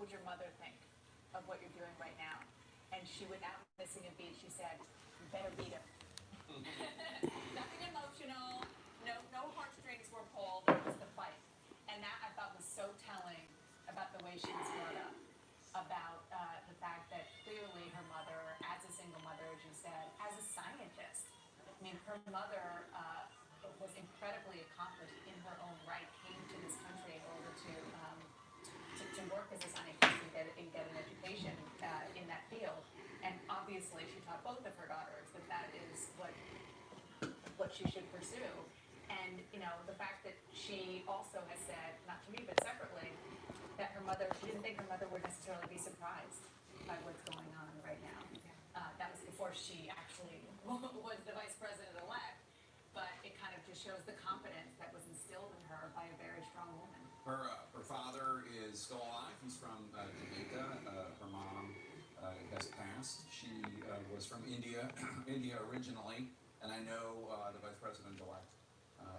would your mother think of what you're doing right now? And she, without missing a beat, she said, you better beat him. Nothing emotional, no heartstrings were pulled, it was the fight. And that I thought was so telling about the way she was brought up, about the fact that clearly her mother, as a single mother, as you said, as a scientist, I mean, her mother was incredibly accomplished in her own right, came to this country in order to work as a scientist and get an education in that field. And obviously, she taught both of her daughters that is what she should pursue. And, you know, the fact that she also has said, not to me, but separately, that she didn't think her mother would necessarily be surprised by what's going on right now. That was before she actually was the vice president-elect, but it kind of just shows the confidence that was instilled in her by a very strong woman. Her father is still alive. He's from Jamaica. Her mom has passed. She was from India, India originally, and I know the vice president-elect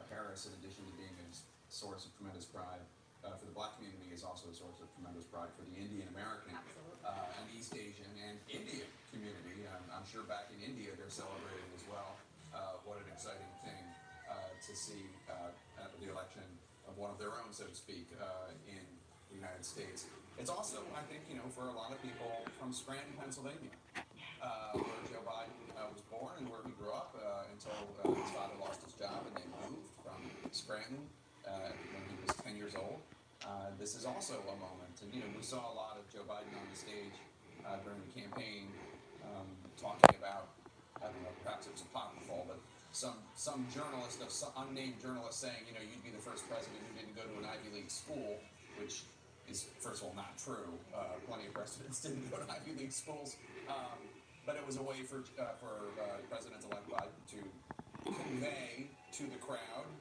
Harris, in addition to being a source of tremendous pride for the Black community, is also a source of tremendous pride for the Indian American and East Asian and Indian community. I'm sure back in India they're celebrating as well. What an exciting thing to see the election of one of their own, so to speak, in the United States. It's also, I think, for a lot of people from Scranton, Pennsylvania, where Joe Biden was born and where he grew up until his father lost his job and they moved from Scranton when he was 10 years old. This is also a moment, and we saw a lot of Joe Biden on the stage during the campaign talking about, I don't know, perhaps it was apocryphal, but some journalist, some unnamed journalist saying, you'd be the first president who didn't go to an Ivy League school, which is, first of all, not true. Plenty of presidents didn't go to Ivy League schools, but it was a way for President-elect Biden to convey to the crowd,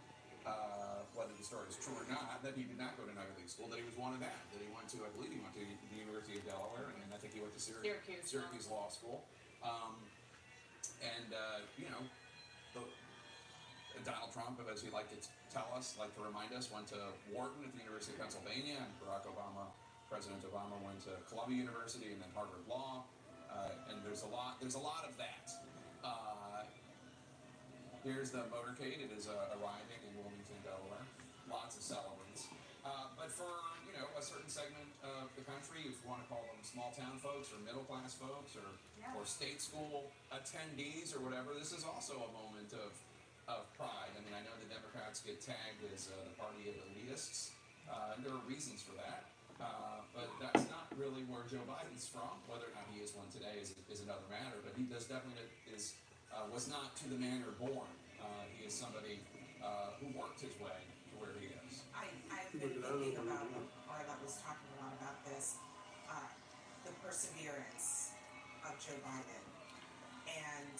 whether the story is true or not, that he did not go to an Ivy League school, that he was one of that he went to, I believe he went to the University of Delaware, and I think he went to Syracuse Law School. Donald Trump, as he liked to tell us, liked to remind us, went to Wharton at the University of Pennsylvania, and President Obama went to Columbia University and then Harvard Law, and there's a lot of that. Here's the motorcade. It is arriving in Wilmington, Delaware. Lots of celebrants. But for a certain segment of the country, if you want to call them small town folks or middle class folks or state school attendees or whatever, this is also a moment of pride. I mean, I know the Democrats get tagged as the party of elitists, and there are reasons for that. But that's not really where Joe Biden's from. Whether or not he is one today is another matter. But he was not to the manner born. He is somebody who worked his way to where he is. I've been thinking about, or I was talking a lot about this, the perseverance of Joe Biden. And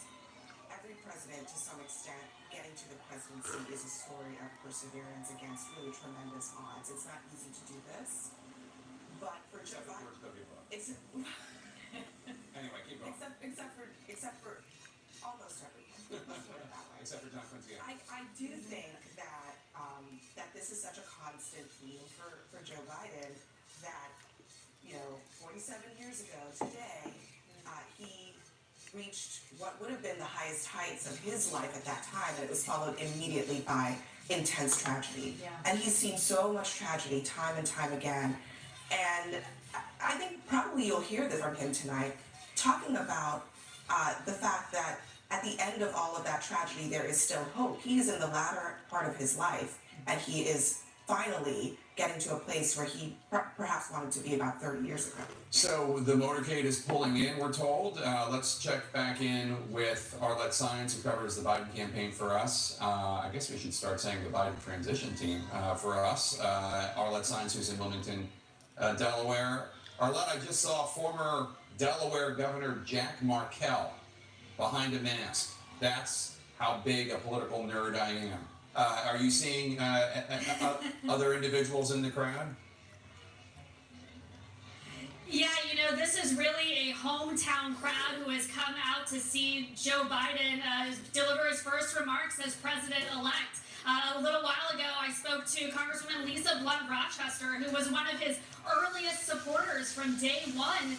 every president, to some extent, getting to the presidency is a story of perseverance against really tremendous odds. It's not easy to do this. But for Joe Biden, anyway, keep going. Except for almost everything. Let's put it that way. Except for John Quincy. I do think that that this is such a constant theme for Joe Biden that 47 years ago today he reached what would have been the highest heights of his life at that time, and it was followed immediately by intense tragedy. Yeah. And he's seen so much tragedy time and time again. And I think probably you'll hear this from him tonight, talking about the fact that at the end of all of that tragedy, there is still hope. He is in the latter part of his life, and he is finally getting to a place where he perhaps wanted to be about 30 years ago. So the motorcade is pulling in, we're told. Let's check back in with Arlette Saenz, who covers the Biden campaign for us. I guess we should start saying the Biden transition team for us. Arlette Saenz, who's in Wilmington, Delaware. Arlette, I just saw former Delaware Governor Jack Markell behind a mask. That's how big a political nerd I am. Are you seeing other individuals in the crowd? Yeah, this is really a hometown crowd who has come out to see Joe Biden deliver his first remarks as president-elect. A little while ago, I spoke to Congresswoman Lisa Blunt Rochester, who was one of his earliest supporters staffers from day one,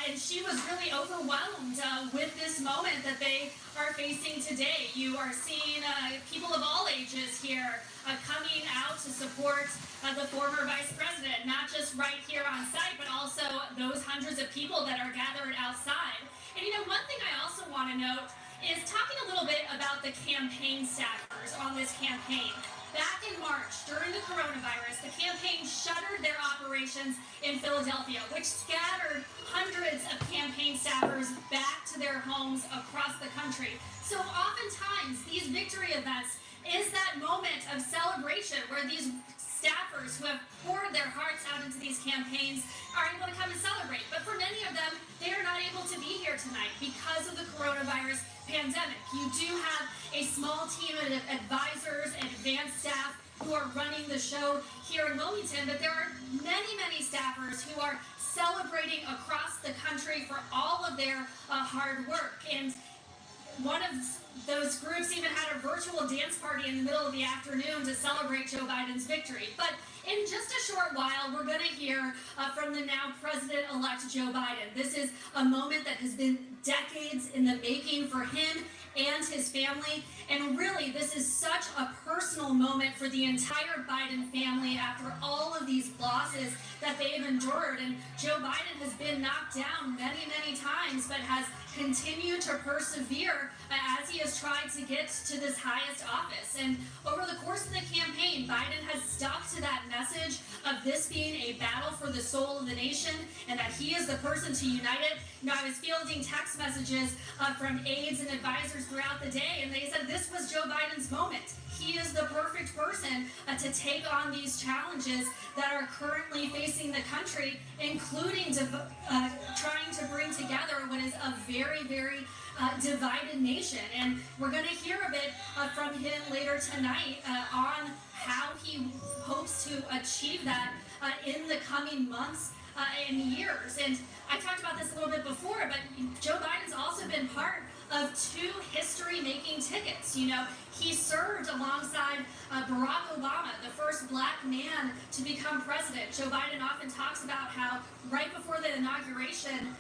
and she was really overwhelmed with this moment that they are facing today. You are seeing people of all ages here coming out to support the former vice president, not just right here on site, but also those hundreds of people that are gathered outside. And one thing I also want to note is talking a little bit about the campaign staffers on this campaign. Back in March, during the coronavirus, the campaign shuttered their operations in Philadelphia, which scattered hundreds of campaign staffers back to their homes across the country. So oftentimes, these victory events is that moment of celebration where these staffers who have poured their hearts out into these campaigns are able to come and celebrate. But for many of them, they are not able to be here tonight because of the coronavirus pandemic. You do have a small team of advisors and advanced staff who are running the show here in Wilmington, but there are many, many staffers who are celebrating across the country for all of their hard work. And one of those groups even had a virtual dance party in the middle of the afternoon to celebrate Joe Biden's victory. But in just a short while, we're going to hear from the now President-elect Joe Biden. This is a moment that has been decades in the making for him and his family. And really, this is such a personal moment for the entire Biden family after all of these losses that they've endured. And Joe Biden has been knocked down many, many times, but has continued to persevere as he has tried to get to this highest office. And over the course of the campaign, Biden has stuck to that message of this being a battle for the soul of the nation and that he is the person to unite it. I was fielding text messages from aides and advisors throughout the day, and they said this was Joe Biden's moment. He is the perfect person to take on these challenges that are currently facing the country, including trying to bring together what is a very, very divided nation. And we're going to hear a bit from him later tonight on how he hopes to achieve that in the coming months and years. And I talked about this a little bit before, but Joe Biden's also been part of two history-making tickets. He served alongside Barack Obama, the first black man to become president. Joe Biden often talks about how right before the inauguration,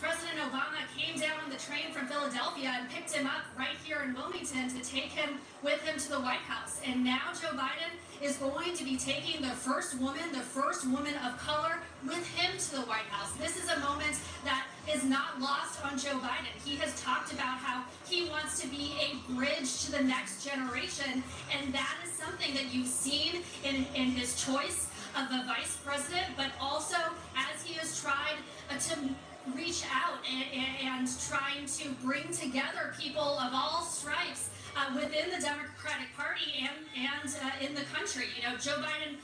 President Obama came down on the train from Philadelphia and picked him up right here in Wilmington to take him with him to the White House. And now Joe Biden is going to be taking the first woman of color, with him to the White House. This is a moment that is not lost on Joe Biden. He has talked about how he wants to be a bridge to the next generation, and that is something that you've seen in his choice of a vice president, but also as he has tried to reach out and trying to bring together people of all stripes within the Democratic Party and in the country. Joe Biden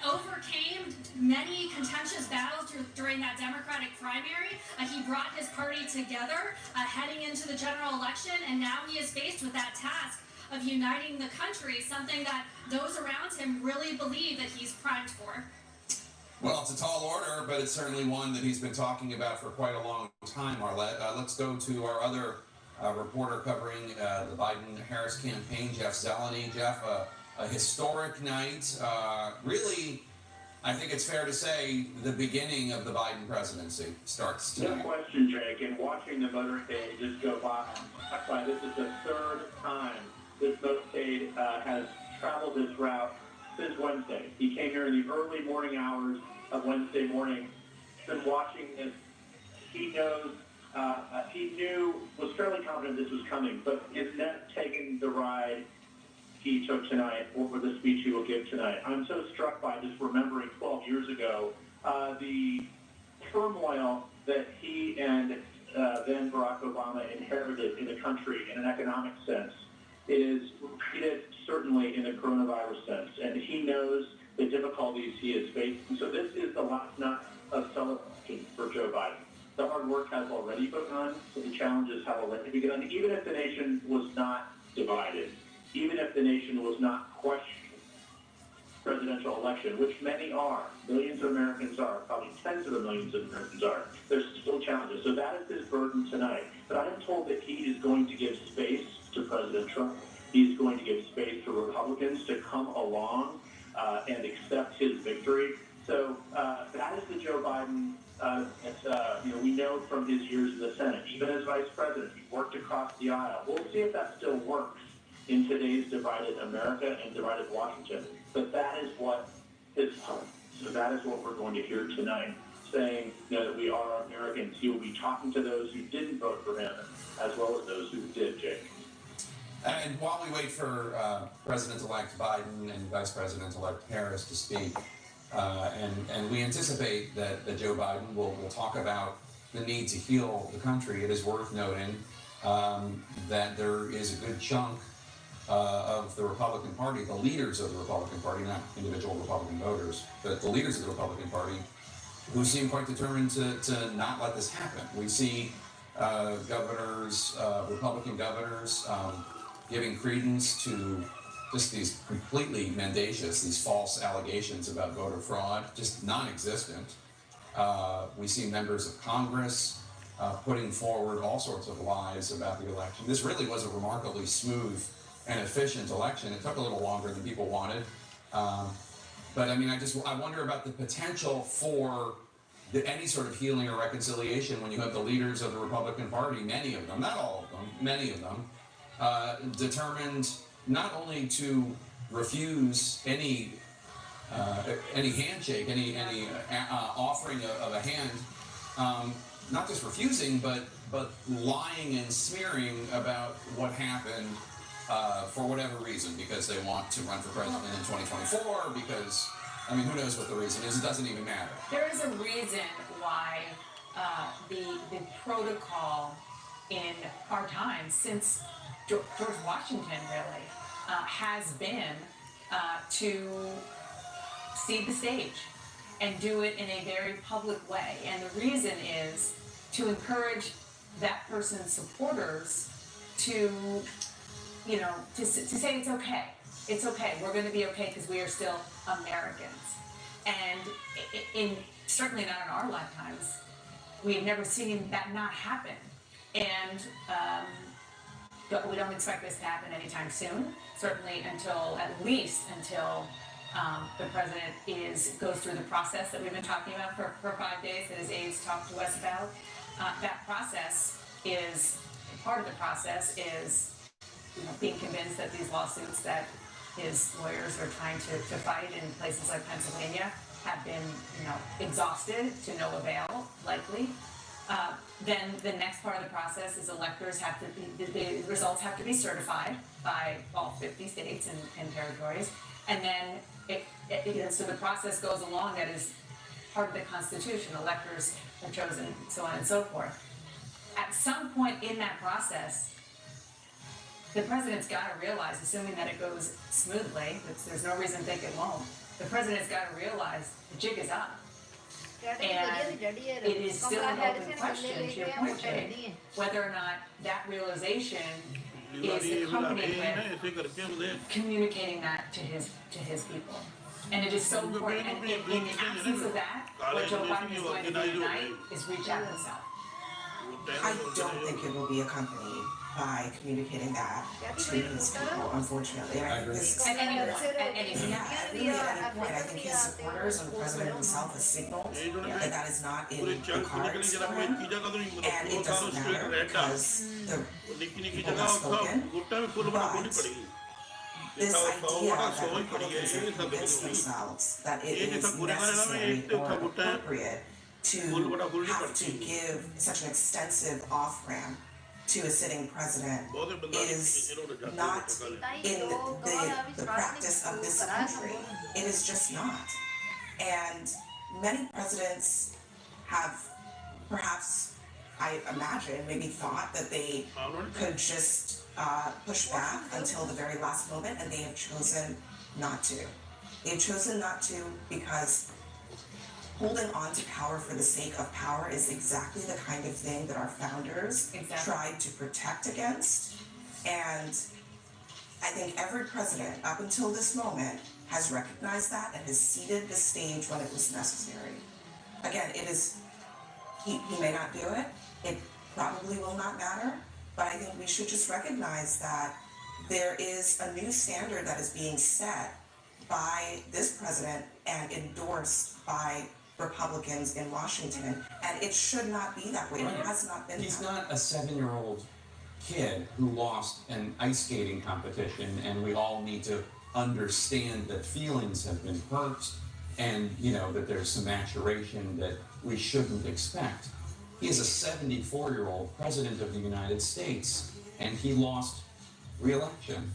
overcame many contentious battles during that Democratic primary. He brought his party together heading into the general election, and now he is faced with that task of uniting the country, something that those around him really believe that he's primed for. Well, it's a tall order, but it's certainly one that he's been talking about for quite a long time, Arlette. Let's go to our other reporter covering the Biden-Harris campaign, Jeff Zeleny. Jeff, a historic night. Really, I think it's fair to say the beginning of the Biden presidency starts tonight. No question, Jake. And watching the motorcade just go by, this is the third time this motorcade has traveled this route since Wednesday. He came here in the early morning hours of Wednesday morning. Been watching this. He knows, was fairly confident this was coming, but is not taking the ride he took tonight or the speech he will give tonight. I'm so struck by just remembering 12 years ago, the turmoil that he and then Barack Obama inherited in the country in an economic sense. It is repeated certainly in the coronavirus sense, and he knows the difficulties he has faced. And so this is the last night of celebration for Joe Biden. The hard work has already begun, so the challenges have already begun. Even if the nation was not divided, even if the nation was not questioning the presidential election, which many are, millions of Americans are, probably tens of millions of Americans are, there's still challenges. So that is his burden tonight. But I am told that he is going to give space to President Trump. He's going to give space to Republicans to come along and accept his victory. So that is the Joe Biden we know from his years in the Senate, even as vice president, he worked across the aisle. We'll see if that still works in today's divided America and divided Washington. But that is what is home. So that is what we're going to hear tonight, saying that we are Americans. He will be talking to those who didn't vote for him, as well as those who did, Jake. And while we wait for President-elect Biden and Vice President-elect Harris to speak, and we anticipate that Joe Biden will talk about the need to heal the country, it is worth noting that there is a good chunk of the Republican Party, the leaders of the Republican Party, not individual Republican voters, but the leaders of the Republican Party, who seem quite determined to not let this happen. We see governors, Republican governors, giving credence to just these completely mendacious, these false allegations about voter fraud, just non-existent. We see members of Congress putting forward all sorts of lies about the election. This really was a remarkably smooth and efficient election. It took a little longer than people wanted. But I mean, I wonder about the potential for any sort of healing or reconciliation when you have the leaders of the Republican Party, many of them, not all of them, many of them, determined not only to refuse any handshake, any offering of a hand, not just refusing, but lying and smearing about what happened for whatever reason, because they want to run for president in 2024, because, I mean, who knows what the reason is, it doesn't even matter. There is a reason why the protocol in our time, since George Washington really, has been to cede the stage and do it in a very public way. And the reason is to encourage that person's supporters to, to say it's okay. It's okay. We're going to be okay because we are still Americans. And certainly not in our lifetimes, we've never seen that not happen. And we don't expect this to happen anytime soon. Certainly at least until the president goes through the process that we've been talking about for 5 days, that his aides talked to us about. That process part of the process is being convinced that these lawsuits that his lawyers are trying to fight in places like Pennsylvania have been, exhausted to no avail, likely. Then the next part of the process is electors the results have to be certified by all 50 states and territories. And then so the process goes along. That is part of the Constitution. Electors are chosen, so on and so forth. At some point in that process, the president's got to realize, assuming that it goes smoothly, there's no reason to think it won't, the president's got to realize the jig is up. And it is still an open question, to your point, Jay, whether or not that realization is accompanied with communicating that to his people. And it is so important. And in the absence of that, what Joe Biden is going to do tonight is reach out himself. I don't think it will be accompanied by communicating that to his people, unfortunately. And I think this, At any point. yeah, really at any point, I think his supporters and the president himself has signaled that that is not in the cards for him. And it doesn't matter because the people have spoken. But this idea that Republicans have convinced themselves that it is necessary or appropriate to have to give such an extensive off-ramp to a sitting president is not in the practice of this country. It is just not. And many presidents have perhaps, I imagine, maybe thought that they could just push back until the very last moment, and they have chosen not to. They've chosen not to because holding on to power for the sake of power is exactly the kind of thing that our founders tried to protect against. And I think every president up until this moment has recognized that and has ceded the stage when it was necessary. Again, he may not do it, it probably will not matter, but I think we should just recognize that there is a new standard that is being set by this president and endorsed by Republicans in Washington, and it should not be that way. It has not been He's that way. not a 7-year-old kid who lost an ice skating competition, and we all need to understand that feelings have been hurt, and that there's some maturation that we shouldn't expect. He is a 74-year-old president of the United States, and he lost re-election.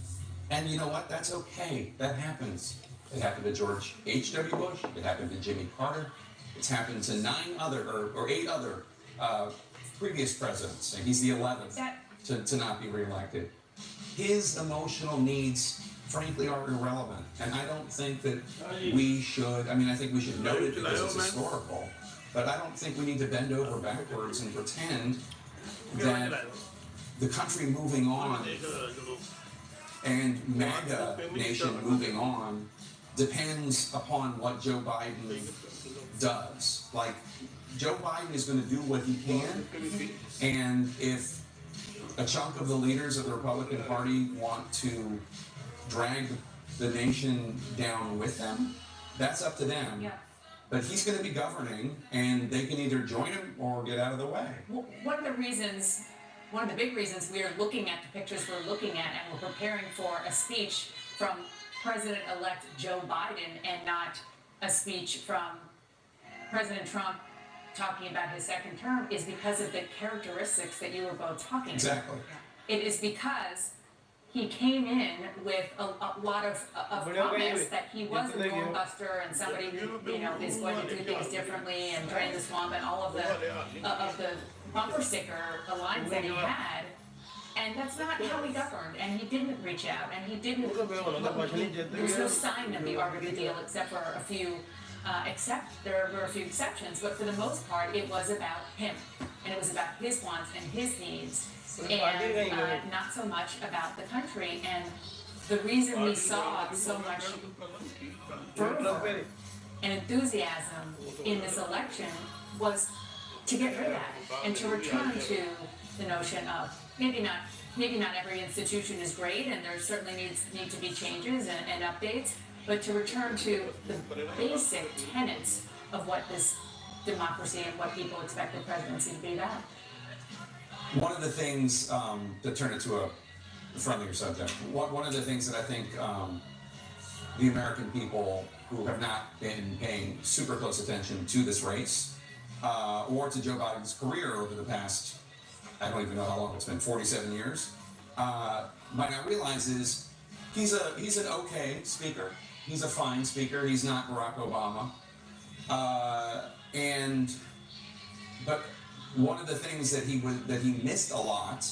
And you know what? That's okay. That happens. It happened to George H.W. Bush. It happened to Jimmy Carter. It's happened to 8 other previous presidents, and he's the 11th to not be reelected. His emotional needs, frankly, are irrelevant, and I don't think that we should. I mean, I think we should note it because it's historical, but I don't think we need to bend over backwards and pretend that the country moving on and MAGA nation moving on depends upon what Joe Biden does. Like, Joe Biden is going to do what he can, and if a chunk of the leaders of the Republican Party want to drag the nation down with them, that's up to them. Yeah. But he's going to be governing, and they can either join him or get out of the way. Well, one of the big reasons we are looking at the pictures we're looking at and we're preparing for a speech from President-elect Joe Biden and not a speech from President Trump talking about his second term is because of the characteristics that you were both talking about. Exactly. It is because he came in with a lot of promise that he was a norm buster and somebody is going to do things differently and drain the swamp and all of the bumper sticker lines that he had. And that's not how he governed, and he didn't reach out, and he didn't. There was no sign of the art of the deal, except for a few. There were a few exceptions, but for the most part, it was about him, and it was about his wants and his needs, and not so much about the country. And the reason we saw so much fervor and enthusiasm in this election was to get rid of that and to return to the notion of maybe not every institution is great, and there certainly need to be changes and updates, but to return to the basic tenets of what this democracy and what people expect the presidency to be about. One of the things, to turn it to a friendlier subject, one of the things that I think the American people who have not been paying super close attention to this race or to Joe Biden's career over the past, I don't even know how long it's been, 47 years, might not realize is he's an okay speaker. He's a fine speaker. He's not Barack Obama. But one of the things that he missed a lot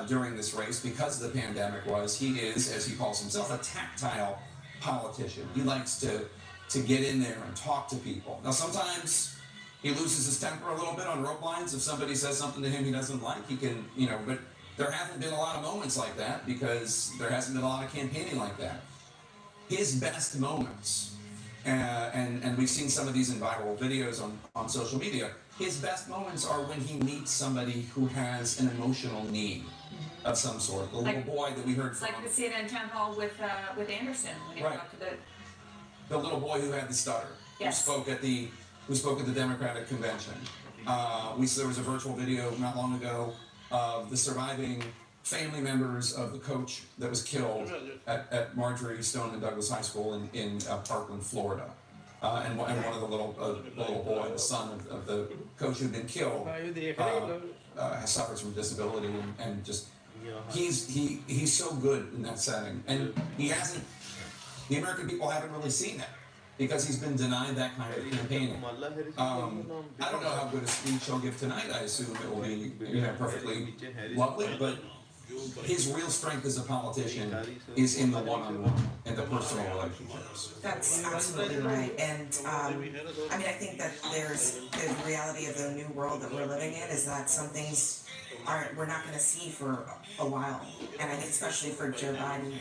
during this race because of the pandemic was he is, as he calls himself, a tactile politician. He likes to get in there and talk to people. Now sometimes he loses his temper a little bit on rope lines. If somebody says something to him he doesn't like, he can, but there haven't been a lot of moments like that because there hasn't been a lot of campaigning like that. His best moments, and we've seen some of these in viral videos on social media, his best moments are when he meets somebody who has an emotional need of some sort. The little boy that we heard from. Like the CNN town hall with Anderson when he talked to the little boy who had the stutter, Yes. who spoke at the Democratic convention. There was a virtual video not long ago of the surviving family members of the coach that was killed at Marjorie Stoneman Douglas High School in Parkland, Florida. And one of the little boy, the son of the coach who'd been killed, suffers from disability and just he's so good in that setting, and the American people haven't really seen that because he's been denied that kind of campaigning. I don't know how good a speech he'll give tonight. I assume it will be perfectly lovely, but his real strength as a politician is in the one-on-one and the personal relationships. That's absolutely right. And I think that there's the reality of the new world that we're living in is that some things we're not going to see for a while. And I think especially for Joe Biden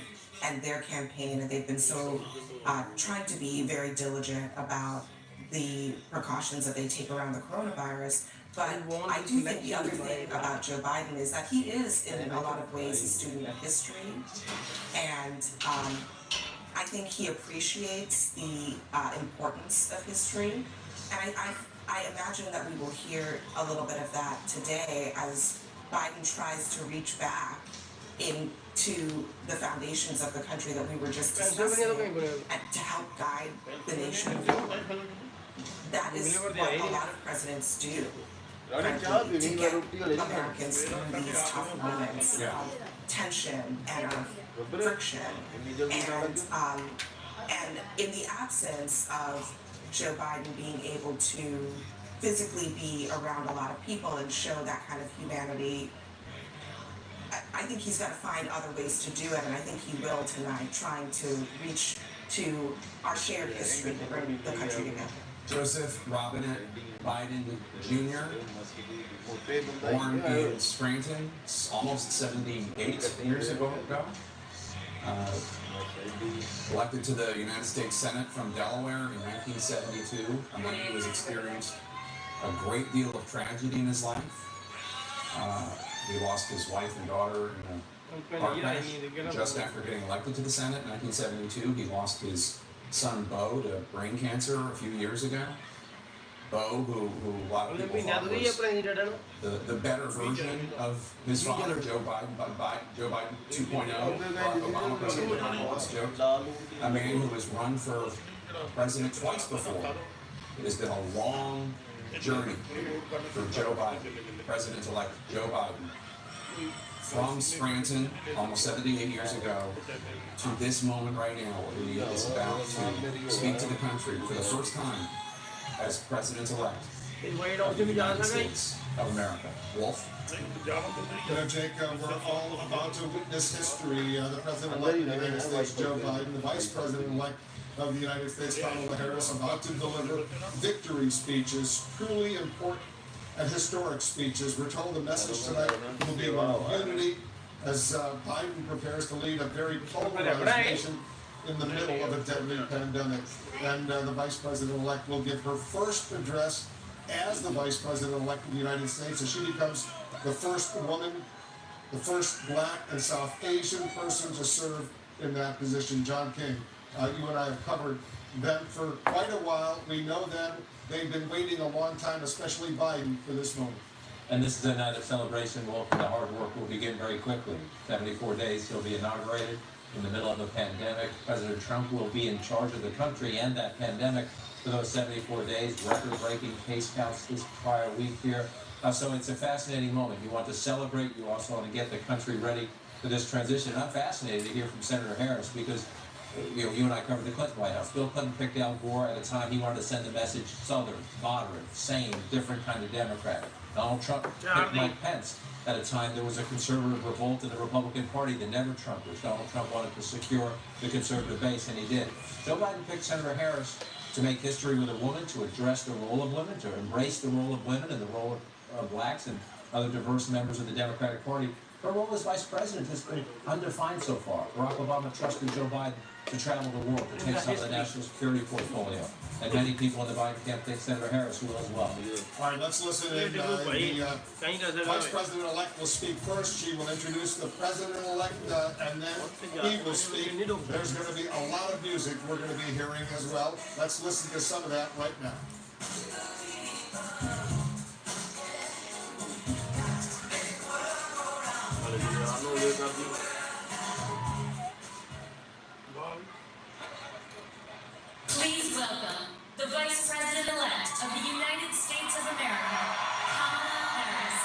and their campaign, and they've been so trying to be very diligent about the precautions that they take around the coronavirus. But I do think the other thing about Joe Biden is that he is, in a lot of ways, a student of history. And I think he appreciates the importance of history, and I imagine that we will hear a little bit of that today as Biden tries to reach back into the foundations of the country that we were just discussing and to help guide the nation forward. That is what a lot of presidents do, frankly, to get Americans through these tough moments of tension and of friction. And in the absence of Joe Biden being able to physically be around a lot of people and show that kind of humanity, I think he's got to find other ways to do it, and I think he will tonight, trying to reach to our shared history to bring the country together. Joseph Robinette Biden Jr., born in Scranton almost 78 years ago. Elected to the United States Senate from Delaware in 1972, and then he was experienced a great deal of tragedy in his life. He lost his wife and daughter in a car crash just after getting elected to the Senate in 1972. He lost his son Beau to brain cancer a few years ago. Beau, who a lot of people thought was the better version of his father, Joe Biden 2.0. Barack Obama, President Obama's joke. A man who has run for president twice before. It has been a long journey for Joe Biden, President-elect Joe Biden, from Scranton almost 78 years ago to this moment right now where he is about to speak to the country for the first time as President-elect of the United States of America. Wolf? Jake, we're all about to witness history. The President-elect of the United States, Joe Biden, the Vice President-elect of the United States, Kamala Harris, about to deliver victory speeches, truly important and historic speeches. We're told the message tonight will be about unity as Biden prepares to lead a very polarized nation in the middle of a deadly pandemic. And the Vice President-elect will give her first address as the Vice President-elect of the United States, as she becomes the first woman, the first Black and South Asian person to serve in that position. John King, you and I have covered them for quite a while. We know them. They've been waiting a long time, especially Biden, for this moment. And this is a night of celebration. Well, the hard work will begin very quickly. 74 days, he'll be inaugurated in the middle of a pandemic. President Trump will be in charge of the country and that pandemic for those 74 days. Record-breaking case counts this prior week here. So it's a fascinating moment. You want to celebrate. You also want to get the country ready for this transition. And I'm fascinated to hear from Senator Harris because you and I covered the Clinton White House. Bill Clinton picked Al Gore at a time he wanted to send the message Southern, moderate, sane, different kind of Democrat. Donald Trump picked Mike Pence at a time there was a conservative revolt in the Republican Party, the never-Trumpers. Donald Trump wanted to secure the conservative base, and he did. Joe Biden picked Senator Harris to make history with a woman, to address the role of women, to embrace the role of women and the role of blacks and other diverse members of the Democratic Party. Her role as vice president has been undefined so far. Barack Obama trusted Joe Biden to travel the world, to take some of the national security portfolio. And many people in the Biden camp think Senator Harris will as well. All right, let's listen in. The Vice President-elect will speak first. She will introduce the President-elect, and then he will speak. There's going to be a lot of music we're going to be hearing as well. Let's listen to some of that right now. Please welcome the Vice President-elect of the United States of America, Kamala Harris.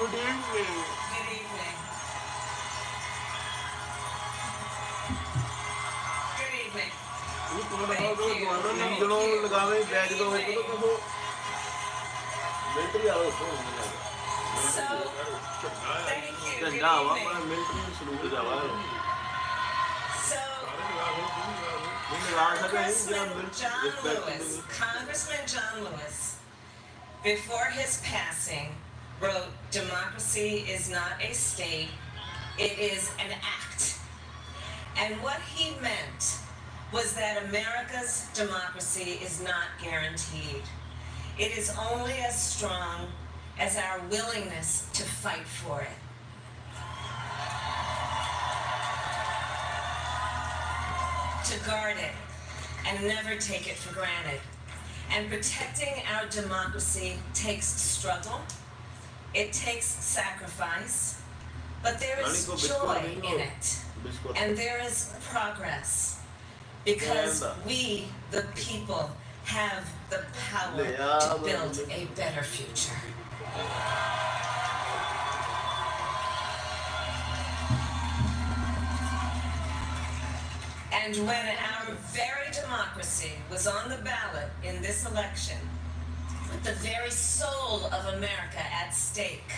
Good evening. Good evening. Good evening. ये तुम्हारा हाथ तो दोनों ने दोनों लगावे bag दो एक तो कहो मिलिट्री आओ तो So, thank you. Good झंडा आवा evening. पर मिलिट्री सलूट जावा So, ये लगा सके Congressman जरा John respect Lewis, Congressman John Lewis, before his passing, wrote, "Democracy is not a state, it is an act." And what he meant was that America's democracy is not guaranteed. It is only as strong as our willingness to fight for it. To guard it and never take it for granted. And protecting our democracy takes struggle, it takes sacrifice, but there is joy in it. And there is progress. Because we, the people, have the power to build a better future. And when our very democracy was on the ballot in this election, with the very soul of America at stake,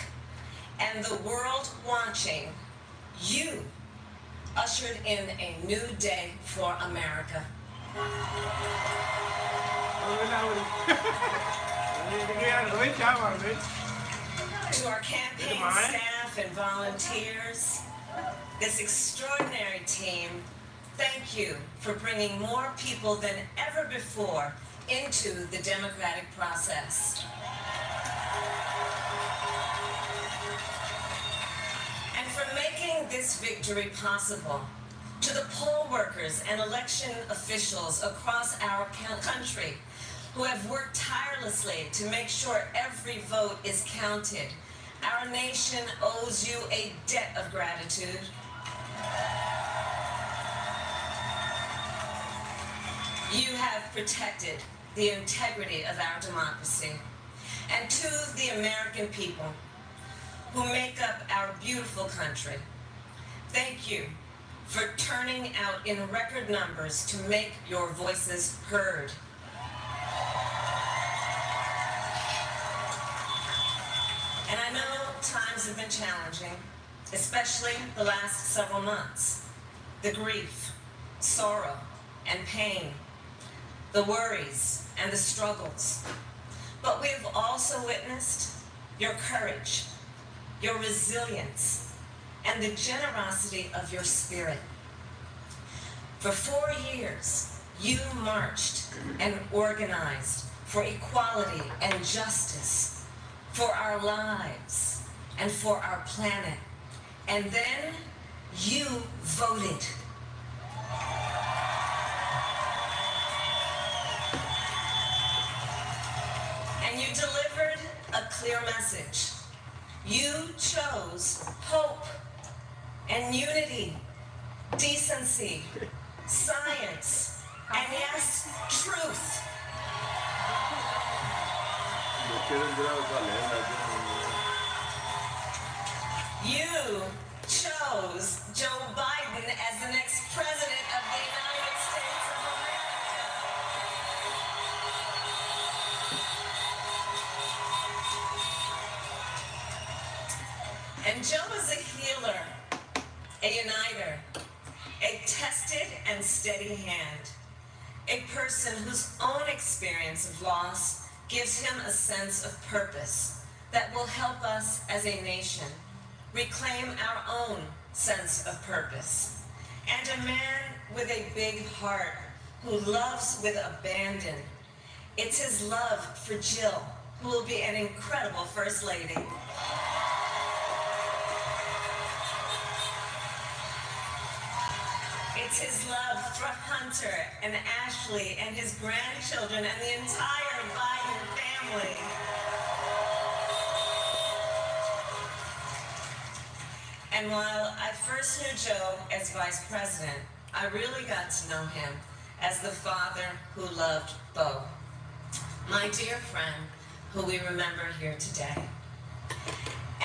and the world watching, you ushered in a new day for America. To our campaign staff and volunteers, this extraordinary team, thank you for bringing more people than ever before into the democratic process. And for making this victory possible. To the poll workers and election officials across our country who have worked tirelessly to make sure every vote is counted, our nation owes you a debt of gratitude. You have protected the integrity of our democracy. And to the American people who make up our beautiful country, thank you for turning out in record numbers to make your voices heard. And I know times have been challenging, especially the last several months. The grief, sorrow, and pain, the worries, and the struggles. But we've also witnessed your courage, your resilience, and the generosity of your spirit. For 4 years, you marched and organized for equality and justice, for our lives, and for our planet. And then you voted. And you delivered a clear message. You chose hope and unity, decency, science, and yes, truth. You chose Joe Biden as the next president of the United States of America. And Joe is a healer, a uniter, a tested and steady hand, a person whose own experience of loss gives him a sense of purpose that will help us as a nation reclaim our own sense of purpose. And a man with a big heart who loves with abandon. It's his love for Jill, who will be an incredible First Lady. It's his love for Hunter and Ashley and his grandchildren and the entire Biden family. And while I first knew Joe as vice president, I really got to know him as the father who loved Bo, my dear friend who we remember here today.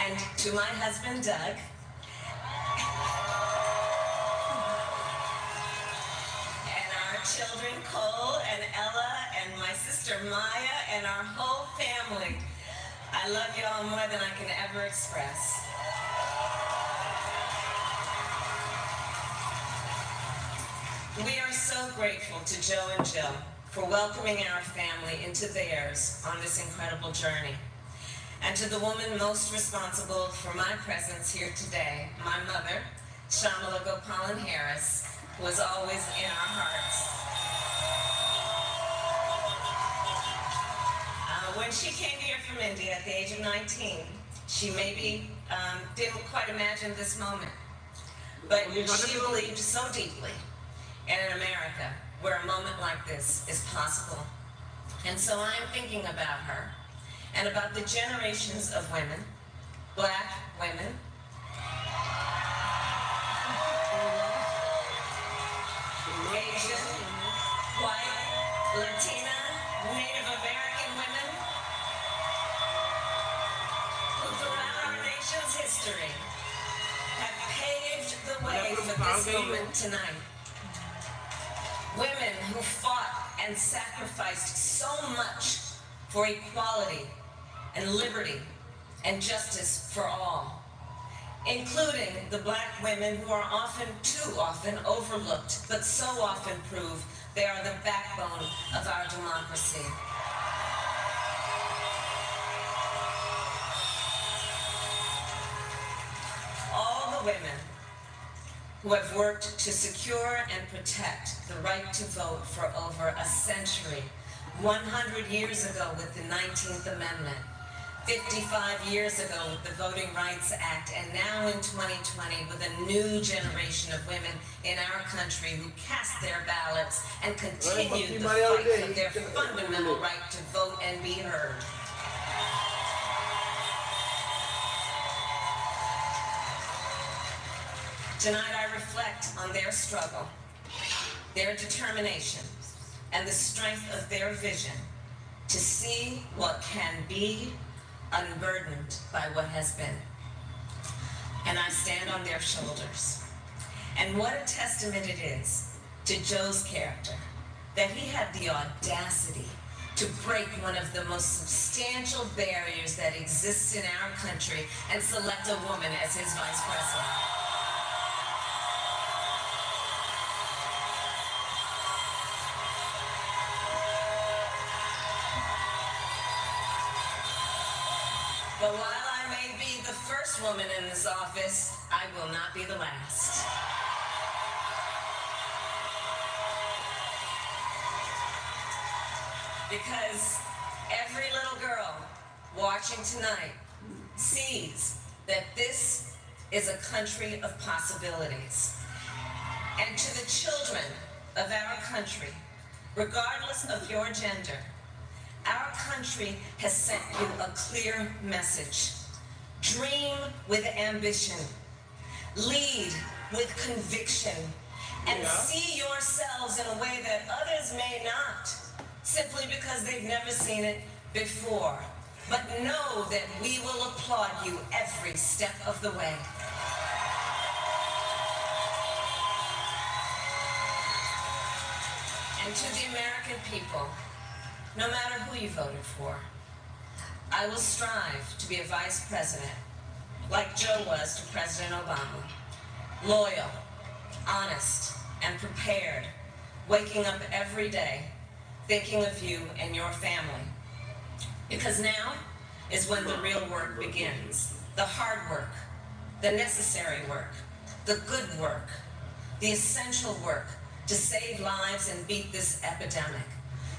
And to my husband, Doug, and our children, Cole and Ella, and my sister Maya, and our whole family, I love you all more than I can ever express. We are so grateful to Joe and Jill for welcoming our family into theirs on this incredible journey. And to the woman most responsible for my presence here today, my mother, Shamala Gopalan Harris, was always in our hearts. When she came here from India at the age of 19, she maybe didn't quite imagine this moment. But she believed so deeply in an America where a moment like this is possible. And so I'm thinking about her and about the generations of women, Black women, Asian, white, Latina, Native American women, who throughout our nation's history have paved the way for this moment tonight. Women who fought and sacrificed so much for equality and liberty and justice for all, including the Black women who are often, too often, overlooked, but so often prove they are the backbone of our democracy. All the women who have worked to secure and protect the right to vote for over a century, 100 years ago with the 19th Amendment, 55 years ago with the Voting Rights Act, and now in 2020 with a new generation of women in our country who cast their ballots and continue the fight for their fundamental right to vote and be heard. Tonight I reflect on their struggle, their determination, and the strength of their vision to see what can be unburdened by what has been. And I stand on their shoulders. And what a testament it is to Joe's character that he had the audacity to break one of the most substantial barriers that exists in our country and select a woman as his vice president. But while I may be the first woman in this office, I will not be the last. Because every little girl watching tonight sees that this is a country of possibilities. And to the children of our country, regardless of your gender, our country has sent you a clear message. Dream with ambition, lead with conviction, and see yourselves in a way that others may not, simply because they've never seen it before. But know that we will applaud you every step of the way. And to the American people, no matter who you voted for, I will strive to be a vice president, like Joe was to President Obama. Loyal, honest, and prepared, waking up every day, thinking of you and your family. Because now is when the real work begins. The hard work, the necessary work, the good work, the essential work to save lives and beat this epidemic.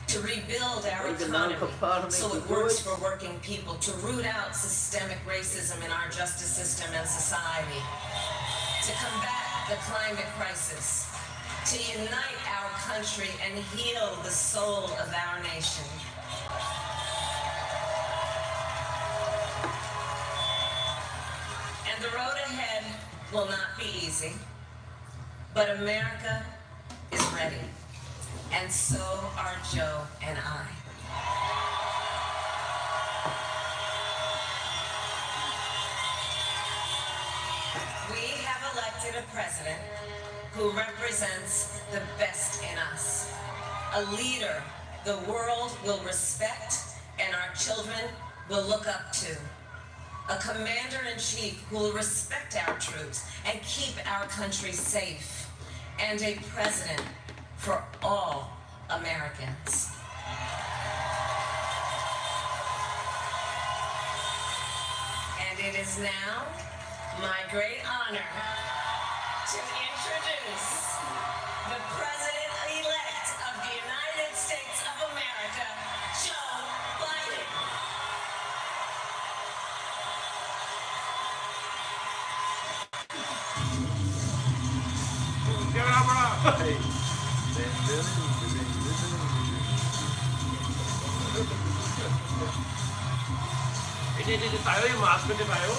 To rebuild our economy so it works for working people, to root out systemic racism in our justice system and society, to combat the climate crisis, to unite our country and heal the soul of our nation. And the road ahead will not be easy, but America is ready. And so are Joe and I. elected a president who represents the best in us. A leader the world will respect and our children will look up to. A commander-in-chief who will respect our troops and keep our country safe. And a president for all Americans. And it is now my great honor to introduce the President-elect of the United States of America, Joe Biden. ini tayo yung mask ko tayo.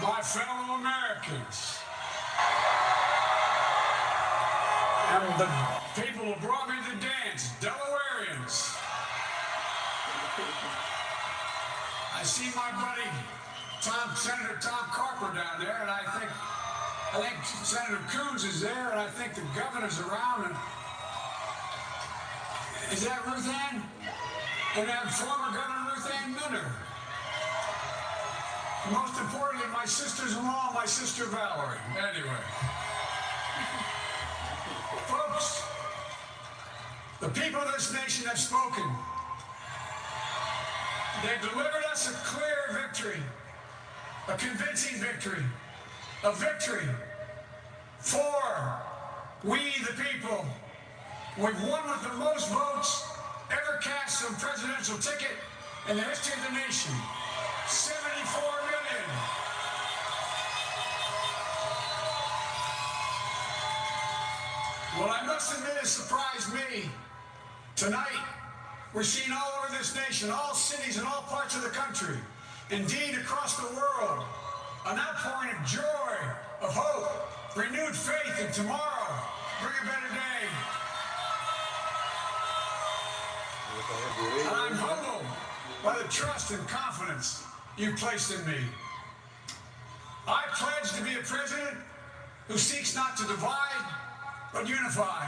My fellow Americans and the people who brought me to dance, Delawareans. I see my buddy Senator Tom Carper down there, and I think Senator Coons is there, and I think the governor's around. And is that Ruth Ann? And then former Governor Ruth Ann Minner. Most importantly, my sisters-in-law, my sister Valerie. Anyway. Folks, the people of this nation have spoken. They've delivered us a clear victory, a convincing victory, a victory for we the people. We've won with the most votes ever cast on a presidential ticket in the history of the nation. 74 million. Well, I must admit it surprised me. Tonight, we're seeing all over this nation, all cities and all parts of the country, indeed across the world, an outpouring of joy, of hope, renewed faith in tomorrow. Bring a better day. And I'm humbled by the trust and confidence you placed in me. I pledge to be a president who seeks not to divide, but unify.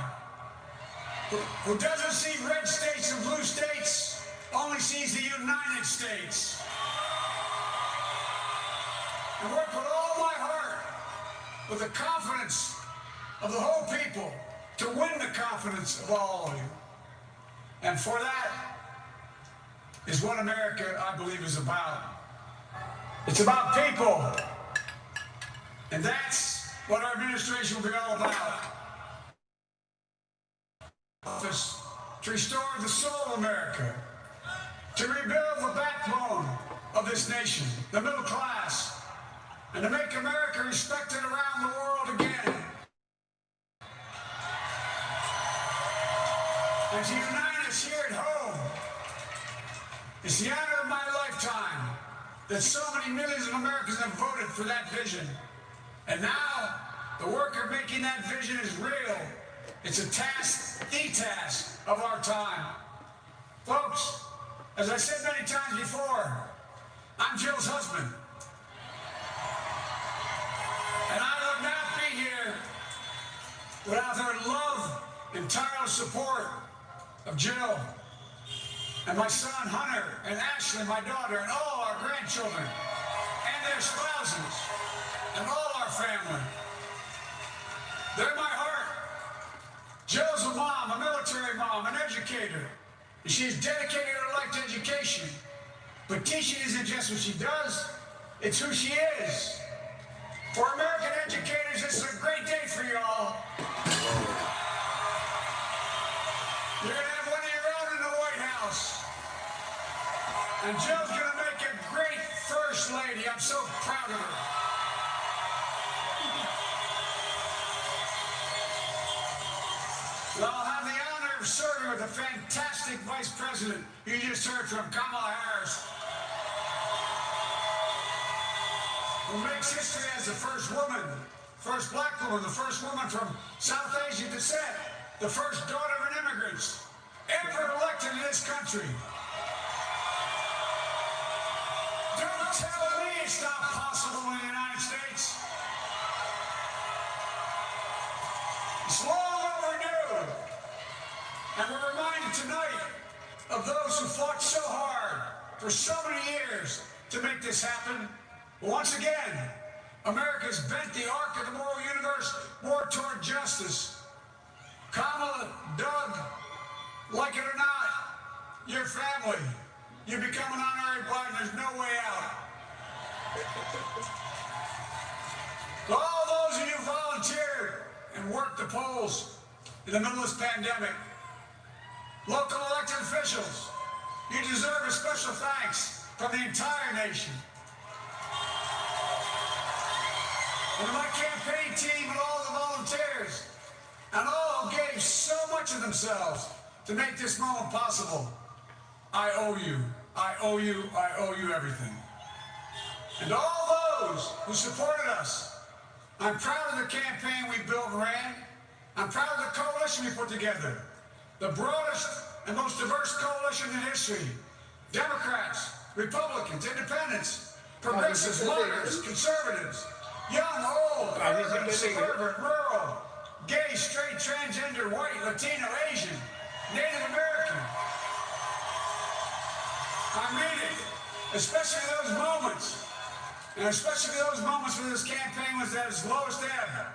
Who doesn't see red states and blue states, only sees the United States. And work with all my heart, with the confidence of the whole people, to win the confidence of all of you. And for that is what America, I believe, is about. It's about people. And that's what our administration will be all about. To restore the soul of America, to rebuild the backbone of this nation, the middle class, and to make America respected around the world again. And to unite us here at home. It's the honor of my lifetime that so many millions of Americans have voted for that vision. And now, the work of making that vision is real. It's a task, the task of our time. Folks, as I said many times before, I'm Jill's husband. And I would not be here without her love and tireless support of Jill and my son Hunter and Ashley, my daughter, and all our grandchildren and their spouses and all our family. They're my heart. Jill's a mom, a military mom, an educator. And she has dedicated her life to education. But teaching isn't just what she does, It's who she is. For American educators, this is a great day for y'all. You're going to have one of your own in the White House. And Jill's going to make a great First Lady. I'm so proud of her. Well, I'll have the honor of serving with a fantastic Vice President you just heard from, Kamala Harris, who makes history as the first woman, first black woman, the first woman from South Asian descent, the first daughter of an immigrant ever elected in this country. Don't tell me it's not possible in the United States. It's long overdue. And we're reminded tonight of those who fought so hard for so many years to make this happen. But once again, America's bent the arc of the moral universe more toward justice. Kamala, Doug, like it or not, your family, you become an honorary Biden, there's no way out. All those of you volunteered and worked the polls in the middle of this pandemic, local elected officials, you deserve a special thanks from the entire nation. And to my campaign team and all the volunteers, and all who gave so much of themselves to make this moment possible, I owe you. I owe you. I owe you everything. And all those who supported us, I'm proud of the campaign we built and ran. I'm proud of the coalition we put together. The broadest and most diverse coalition in history. Democrats, Republicans, Independents, progressives, moderates, conservatives, young, old, urban, suburban, rural, gay, straight, transgender, white, Latino, Asian, Native American. I mean it, especially those moments, and especially those moments when this campaign was at its lowest ebb.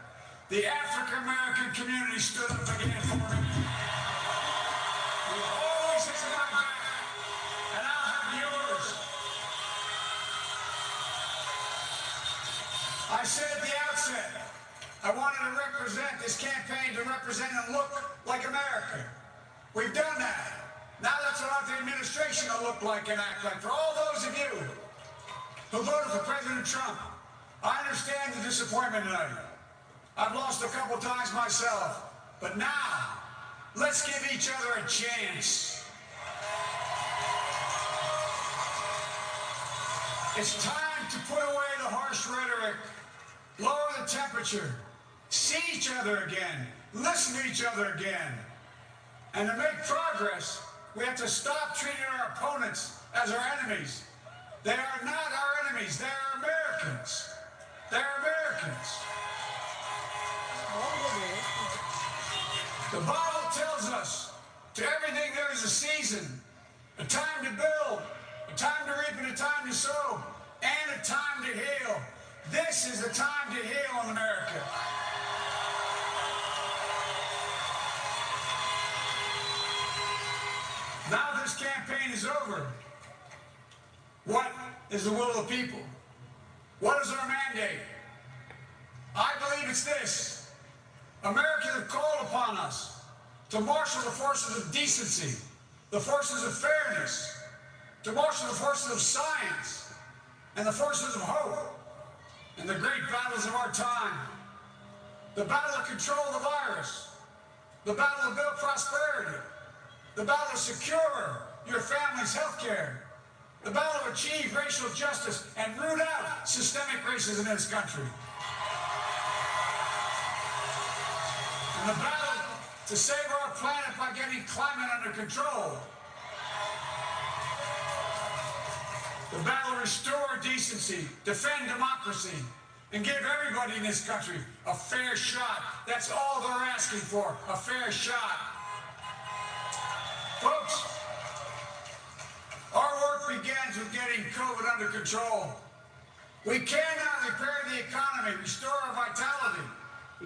The African American community stood up again for me. You always had my back, and I'll have yours. I said at the outset, I wanted to represent this campaign, to represent and look like America. We've done that. Now that's what I want the administration to look like and act like. For all those of you who voted for President Trump, I understand the disappointment tonight. I've lost a couple times myself, but now, let's give each other a chance. It's time to put away the harsh rhetoric, lower the temperature, see each other again, listen to each other again. And to make progress, we have to stop treating our opponents as our enemies. They are not our enemies, they are Americans. They're Americans. The Bible tells us, to everything there is a season, a time to build, a time to reap and a time to sow, and a time to heal. This is the time to heal in America. Now this campaign is over. What is the will of the people? What is our mandate? I believe it's this. Americans have called upon us to marshal the forces of decency, the forces of fairness, to marshal the forces of science, and the forces of hope in the great battles of our time. The battle to control the virus, the battle to build prosperity, the battle to secure your family's health care, the battle to achieve racial justice and root out systemic racism in this country. And the battle to save our planet by getting climate under control. The battle to restore decency, defend democracy, and give everybody in this country a fair shot. That's all they're asking for, a fair shot. Folks, our work begins with getting COVID under control. We cannot repair the economy, restore our vitality,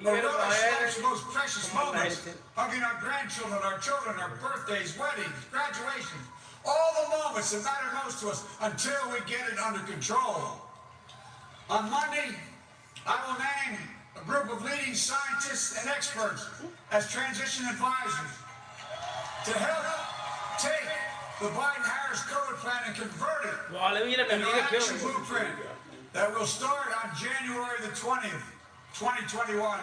or relish life's most precious moments, hugging our grandchildren, our children, our birthdays, weddings, graduations, all the moments that matter most to us until we get it under control. On Monday, I will name a group of leading scientists and experts as transition advisors to help take the Biden-Harris COVID plan and convert it into an action blueprint that will start on January the 20th, 2021.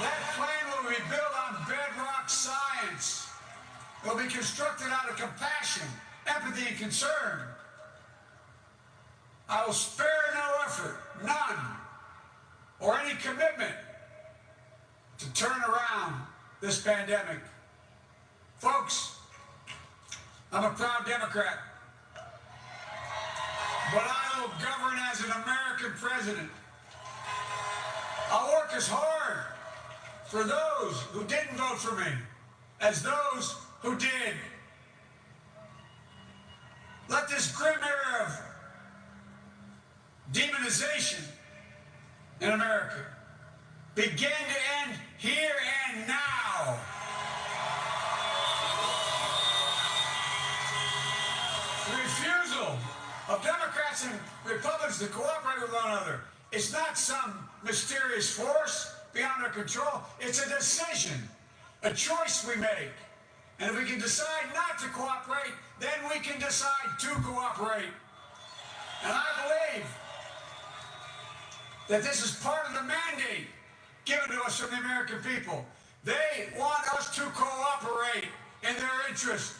That plan will be built on bedrock science. It will be constructed out of compassion, empathy, and concern. I will spare no effort, none, or any commitment to turn around this pandemic. Folks, I'm a proud Democrat, but I will govern as an American president. I'll work as hard for those who didn't vote for me as those who did. Let this grim era of demonization in America begin to end here and now. The refusal of Democrats and Republicans to cooperate with one another is not some mysterious force beyond our control. It's a decision, a choice we make. And if we can decide not to cooperate, then we can decide to cooperate. And I believe that this is part of the mandate given to us from the American people. They want us to cooperate in their interest.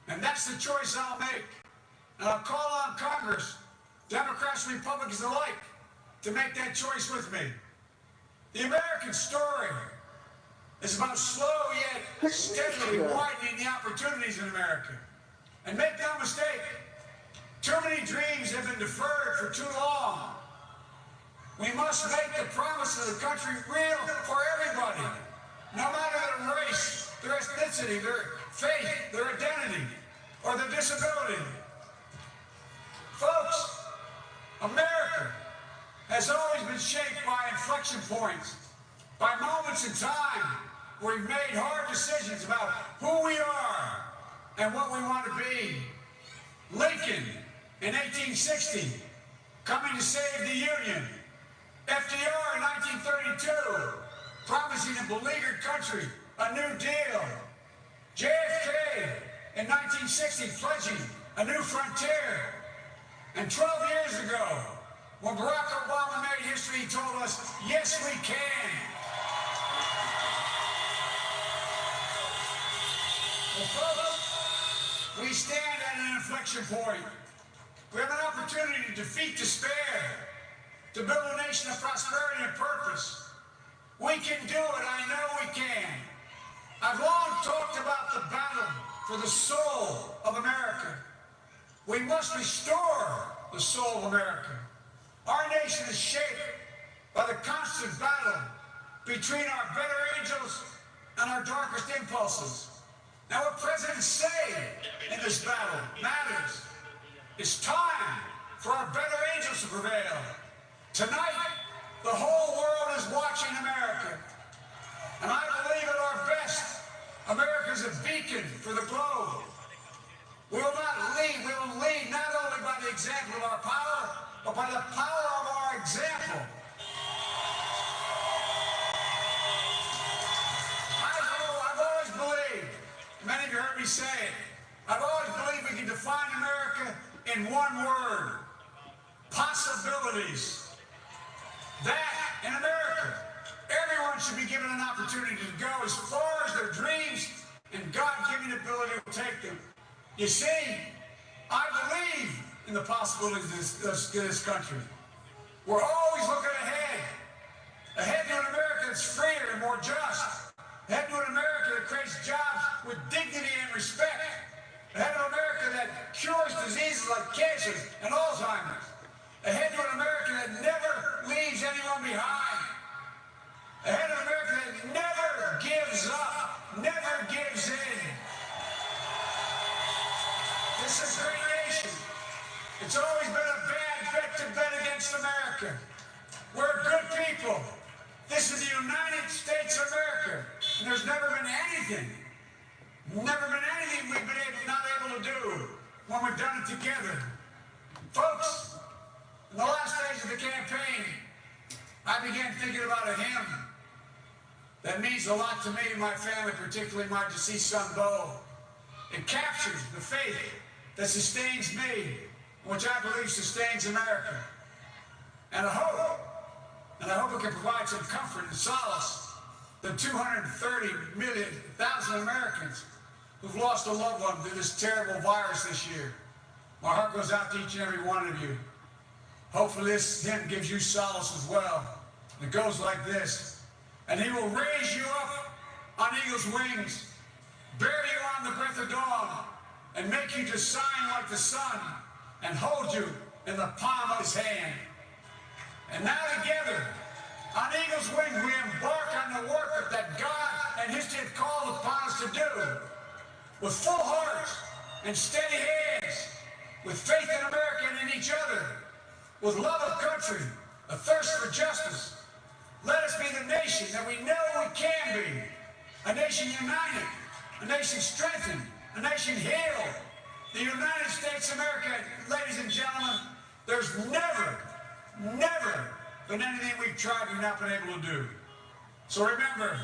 And that's the choice I'll make. And I'll call on Congress, Democrats and Republicans alike, to make that choice with me. The American story is about slow yet steadily widening the opportunities in America. And make no mistake, too many dreams have been deferred for too long. We must make the promise of the country real for everybody, no matter their race, their ethnicity, their faith, their identity, or their disability. Folks, America has always been shaped by inflection points, by moments in time where we've made hard decisions about who we are and what we want to be. Lincoln in 1860, coming to save the Union. FDR in 1932, promising a beleaguered country a new deal. JFK in 1960, pledging a new frontier. And 12 years ago, when Barack Obama made history, he told us, yes, we can. Well, folks, we stand at an inflection point. We have an opportunity to defeat despair, to build a nation of prosperity and purpose. We can do it. I know we can. I've long talked about the battle for the soul of America. We must restore the soul of America. Our nation is shaped by the constant battle between our better angels and our darkest impulses. Now, what presidents say in this battle matters. It's time for our better angels to prevail. Tonight, the whole world is watching America. And I believe at our best, America is a beacon for the globe. We will not lead, we will lead not only by the example of our power, but by the power of our example. I've always believed, many of you heard me say it, I've always believed we can define America in one word: possibilities. That, in America, everyone should be given an opportunity to go as far as their dreams and God-given ability will take them. You see, I believe in the possibilities of this country. We're always looking ahead to an America that's freer and more just, ahead to an America that creates jobs with dignity and respect, ahead to an America that cures diseases like cancer and Alzheimer's, ahead to an America that never leaves anyone behind, ahead of an America that never gives up, never gives in. This is a great nation. It's always been a bad bet to bet against America. We're good people. This is the United States of America. And there's never been anything we've been not able to do when we've done it together. Folks, the campaign, I began thinking about a hymn that means a lot to me and my family, particularly my deceased son, Bo. It captures the faith that sustains me, which I believe sustains America. And I hope it can provide some comfort and solace to 230,000 Americans who've lost a loved one to this terrible virus this year. My heart goes out to each and every one of you. Hopefully this hymn gives you solace as well. It goes like this. And he will raise you up on eagle's wings, bear you on the breath of dawn, and make you to shine like the sun, and hold you in the palm of his hand. And now together, on eagle's wings, we embark on the work that God and history have called upon us to do, with full hearts and steady hands, with faith in America and in each other, with love of country, a thirst for justice. Let us be the nation that we know we can be, a nation united, a nation strengthened, a nation healed. The United States of America, ladies and gentlemen, there's never been anything we've tried we've not been able to do. So remember,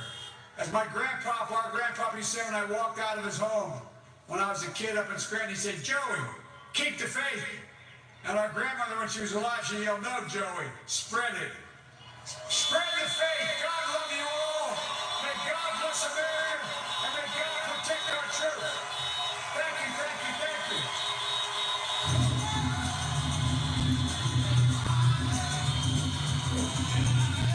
as our grandpapa used to say when I walked out of his home when I was a kid up in Scranton, he said, "Joey, keep the faith." And our grandmother, when she was alive, she yelled, "No, Joey, spread it. Spread the faith. God love you all. May God bless America, and may God protect our troops." Thank you, thank you, thank you.